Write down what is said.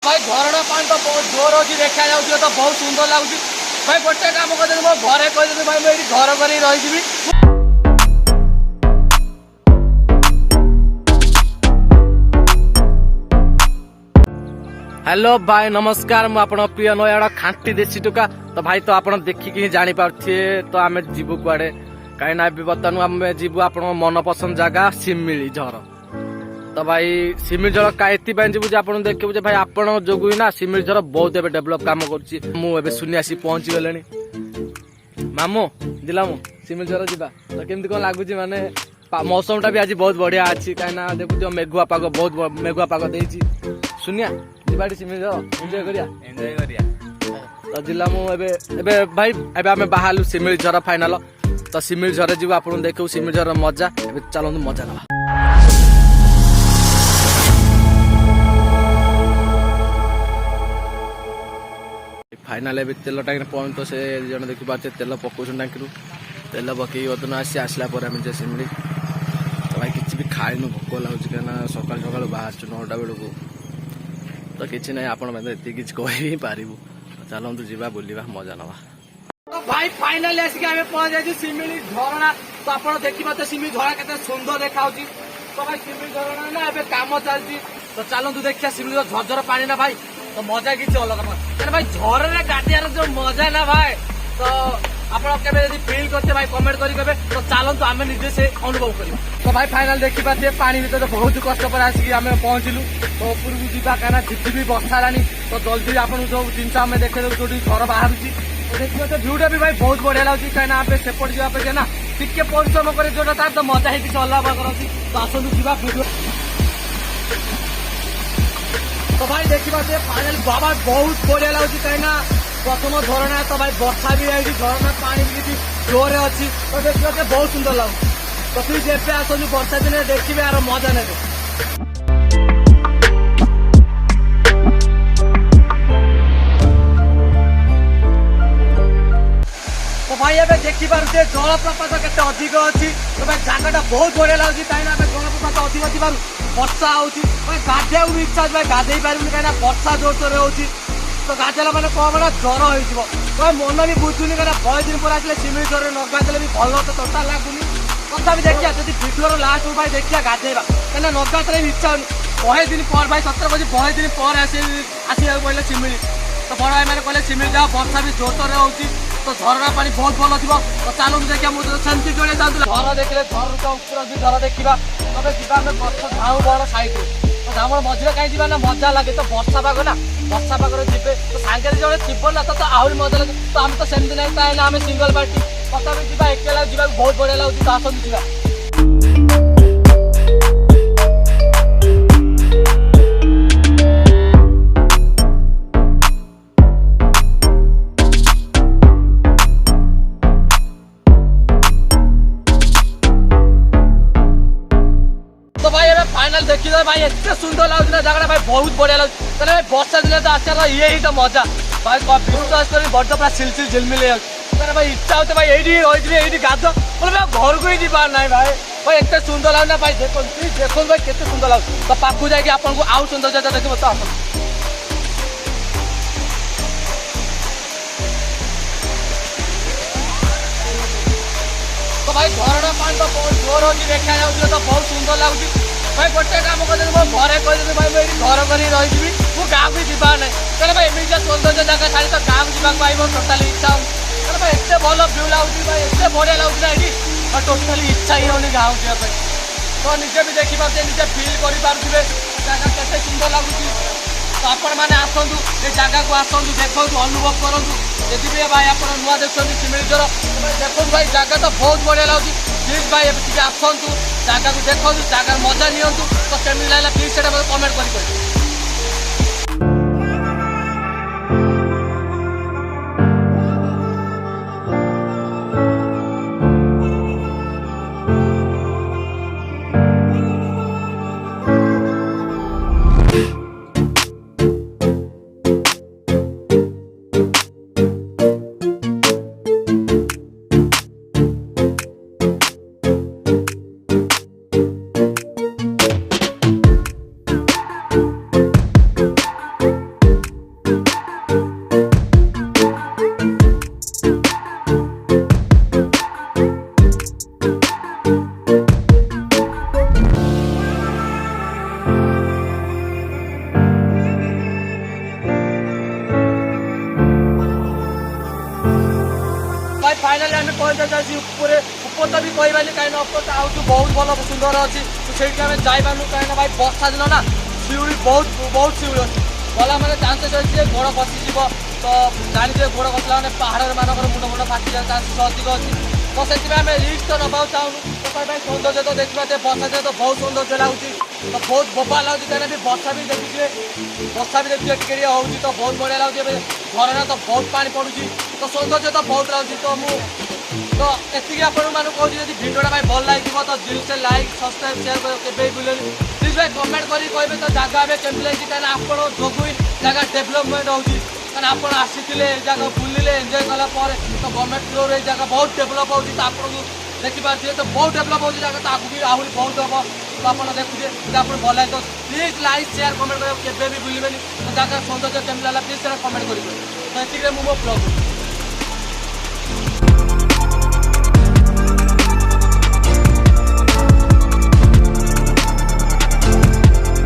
भाई झरणा पानी तो बहुत जोर हो देखा जाऊँ तो बहुत सुंदर लगुच भाई गोटे कम कर मो घरे कही भाई मुझे घर कर रही। हेलो भाई नमस्कार मु आपण प्रिय नयागढ़ खांटी देसी टुका तो भाई तो आप देखिकी ही जानी पारे तो आम जीवु कुआडे कहीं बर्तमान आम जीवु आप मनपसंद जगह सिमिली झर तो भाई सिमिली झर कहीं जीवु आप देखिए भाई आप जो ना सिमिली झर बहुत एवं डेभलप कम कर सुनी आसी पहुंची गले मामू दिलामू सिमिली झर जा तो केमती कौन लगुच माने मौसम टा भी आज बहुत बढ़िया अच्छी कहीं देखो मेघुआ पाग बहुत मेघुआ पाग देती सुनिया जीवाटी सिमिली झर एंजॉय करिया तो जिला मुझे भाई एबे आम बाहर सिमिली झर फाइनाल तो सिमिली झर जीव आप देखू सिमिली झर मजा एबे चलो मजा ना फाइनाल एबे तेल टांकी पहुंच तो से जन देखी पारे तेल पकाउछन टांकी तेल पकई ओदन आसी आसला पर आम जे सिमिली तो भाई किसी भी खाइन भोक लगुच कहीं सकाल सकाल बाहर 9टा बेलू तो किसी ना आप किसी कह पारू चलतु जा बुलवा मजा नवा तो भाई फाइनाली आसिक आम पहुंच जाए सिमिली झरणा तो आप देखिए सिमिली झरणा के सुंदर देखा तो भाई सिमिली झरणा ना ए कम चलती तो चलतु देखिए सिमिली झरझर पानी ना भाई तो मजा किसी अलग क्या भाई झर गाधियार जो मजा ना भाई तो आप फिल करते भाई कमेंट करेंगे तो चलतु आम निजे से अनुभव कर तो भाई फाइनाल देखी पारे पानी भर बहुत कष्ट पर आसिक आम पहुंचलु तो उपरकू जा कहीं झिपझिपी बर्षा हेलानी तो जल्दी आप जो जिन आम देखे जो घर बाहर देखिए तो भ्यूटा भी भाई बहुत बढ़िया लगे कहीं आप सेपट जावा ना टिके परिश्रम कर जो तार तो मजा ही अलग करती तो आसतु जा भिडियो तो भाई देखा फाइनाल बाबा बहुत बढ़िया लगे कहीं प्रथम झरणा तो भाई वर्षा भी आई झरणा पानी भी किसी जोर अच्छी तो देखिए बहुत सुंदर लगे तो प्लीज एवं आसतु वर्षा दिन देखिए यार मजा ने तो भाई एवं देखिपे जलप्रपात के अधिक अच्छी तो भाई जगटा बहुत बढ़िया लगे कहीं जलप्रपात अधिक वर्षा होती गाधिया भी इच्छा भाई गाधे पारे कहीं वर्षा जोर जोर हो तो गाधेला मैंने कौन बड़ा ज्वर हो मन भी बुझुनि कहीं बहुत दिन पर आसे सिमिली झर न गाधे भी भल तो टोटा लगुनि तथा देखिए जब भिडियो लास्ट भाई देखिए गाधेवा कहीं न गाधे भी इच्छा होनी 100 दिन पर भाई 17 बजे 100 दिन पर आसवा पड़े सिमिली तो बड़ भाई मैंने कहले सिमिली जा वर्षा भी जोर जोर हो तो झरना पानी बहुत भल थी तो चलू देखिए मुझे सेमती जोड़े जाऊँ झर देखिए झर ऊपर भी झर देखा तब जा गछ झाऊ बड़ साइड तो झाऊ मझे कहीं जाना मजा लगे तो वर्षा पाग ना वर्षा पागे जी तो सांगे जो थी ना तो आहरी मजा लगे तो आम तो सेमती ना कहीं आम सिंगल पार्टी तथा जा एकेला जा बहुत बढ़िया लगे तो आसतु जा फाइनाल देखी भाई एत सुंदर लगुला जगह भाई बहुत बढ़िया लगे भाई वर्षा दिन तो आसार ये ही तो मजा भाई विश्वास कर बड़ पूरा सिलसिल झिलमिल भाई इच्छा होते भाई ये गाध बोले घर को ही जीवार ना भाई भाई एत सुंदर लगुना भाई देखो देखो भाई केते सुंदर लगे तो पाखु जाकि आपको आउ सुंदर जगह देखिए तो आप तो भाई झरणा पानी तो बहुत जोर हो देखा जाऊँ तो बहुत सुंदर लगुच भाई गोटे कम कर मो घरे कही भाई मुझे घर कर रही मु गाँव भी जीवार ना कहीं भाई एमती सौंदर्य जगह छाड़ी तो गाँव जावाक भाई मोर टोटाली इच्छा हो भाई एत भल भ्यू लगुच भाई एत बढ़िया लगुच ना ये टोटाली इच्छा ही होनी गाँव जावाई तो निजे भी देखिपे निजे फिल करें जगह केते सुंदर लगुच तो आपण मैंने आसतु ये जगह को आसतु देखु अनुभव करूँ यदि भी भाई आप नुआ देखते सिमिली झर देखो भाई जगह तो बहुत बढ़िया लगे प्लीज भाई टे आसतु जगह को देखो जगार मजा नियंतु तो केमी लगे प्लीज से कमेंट कर फाइनाली आम पहुँचाई ऊपर ऊपर तो भी कहबानी कहीं ऊपर आउ बहुत भल सुंदर अच्छी तो से आम जापारू कहीं भाई वर्षा दिन ना शिउड़ी बहुत बहुत शिउड़ी अच्छी गला मैंने चान्सेस अच्छे गोड़ खसीज तो जानते गोड़ खसला मैंने पहाड़ मानक मुंड मुंड फाटी जाए चान्सेस अधिक अच्छी तो से रिस्क तो नवा चाहूँ तो भाई सौंदर्य तो देखा वर्षा दिन तो बहुत सौंदर्य लगुच तो बहुत बोपा लगुच कहीं भी वर्षा भी देखिए टिके हो तो बहुत बढ़िया लगुच झरना तो बहुत पानी पड़ुची तो सौंदर्य तो बहुत लगुच तो मुझे तो एति आपण मानक कहूँ जब भिडियोटा भाई भल लगे तो दिल से लाइक सब्सक्राइब शेयर कर बुलेनि प्लीज भाई कमेंट कर कहे तो जगह भी केमी लगी कहीं आप जो जगह डेभलपमेंट होती कहीं आप आसी जगह बुलिले एंजय कलापर तो गवर्नमेंट थ्रो जगह बहुत डेभलप होती तो आपको देखिपे तो बहुत डेभलप होती जगह तो आगे भी आहरी बहुत हम तो आप देखुए आप भल लगे तो प्लीज लाइक शेयर कमेंट कर भी बुलवेनि जगह सौंदर्य केमी लगा प्लीज कमेंट करेंगे तो ये मुझे ब्लॉग